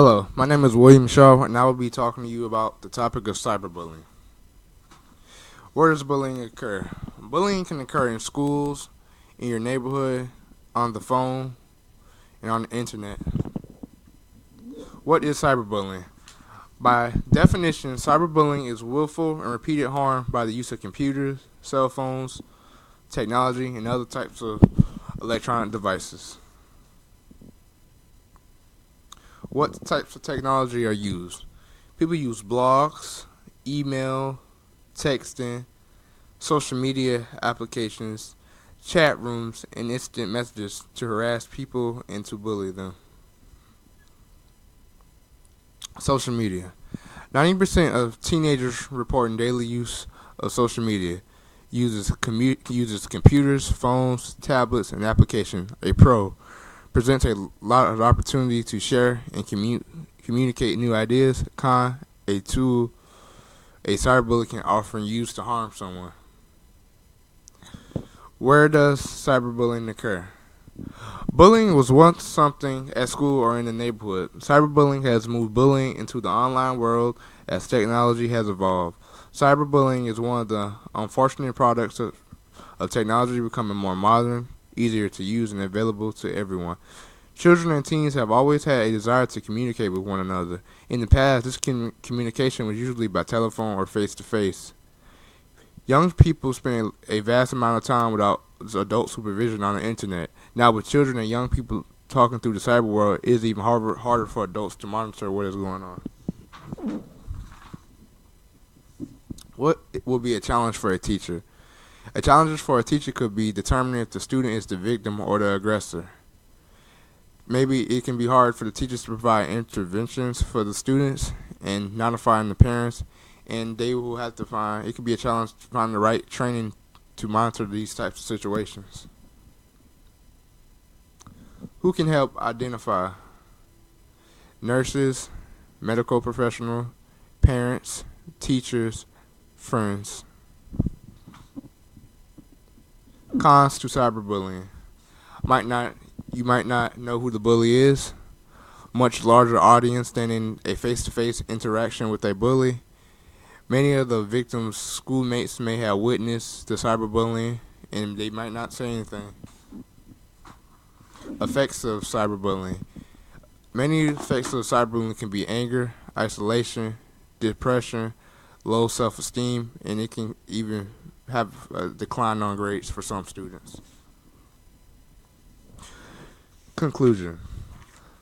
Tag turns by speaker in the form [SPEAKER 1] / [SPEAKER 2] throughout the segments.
[SPEAKER 1] Hello, my name is William Shaw, and I will be talking to you about the topic of cyberbullying. Where does bullying occur? Bullying can occur in schools, in your neighborhood, on the phone, and on the internet. What is cyberbullying? By definition, cyberbullying is willful and repeated harm by the use of computers, cell phones, technology, and other types of electronic devices. What types of technology are used? People use blogs, email, texting, social media applications, chat rooms, and instant messages to harass people and to bully them. Social media. 90% of teenagers reporting daily use of social media uses computers, phones, tablets, and applications. A pro presents a lot of opportunity to share and communicate new ideas. Con, a tool a cyberbully can often use to harm someone. Where does cyberbullying occur? Bullying was once something at school or in the neighborhood. Cyberbullying has moved bullying into the online world as technology has evolved. Cyberbullying is one of the unfortunate products of technology becoming more modern, easier to use, and available to everyone. Children and teens have always had a desire to communicate with one another. In the past, this communication was usually by telephone or face-to-face. Young people spend a vast amount of time without adult supervision on the internet. Now, with children and young people talking through the cyber world, it is even harder for adults to monitor what is going on. What will be a challenge for a teacher? A challenge for a teacher could be determining if the student is the victim or the aggressor. Maybe it can be hard for the teachers to provide interventions for the students and notifying the parents, and they will have to it could be a challenge to find the right training to monitor these types of situations. Who can help identify? Nurses, medical professionals, parents, teachers, friends. Cons to cyberbullying. You might not know who the bully is. Much larger audience than in a face-to-face interaction with a bully. Many of the victims' schoolmates may have witnessed the cyberbullying, and they might not say anything. Effects of cyberbullying. Many effects of cyberbullying can be anger, isolation, depression, low self-esteem, and it can even have a decline on grades for some students. Conclusion.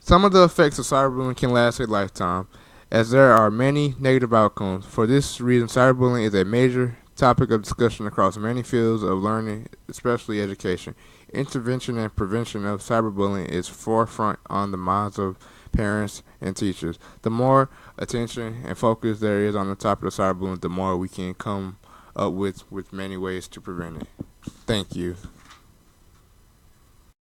[SPEAKER 1] Some of the effects of cyberbullying can last a lifetime, as there are many negative outcomes. For this reason, cyberbullying is a major topic of discussion across many fields of learning, especially education. Intervention and prevention of cyberbullying is forefront on the minds of parents and teachers. The more attention and focus there is on the topic of cyberbullying, the more we can come up with many ways to prevent it. Thank you.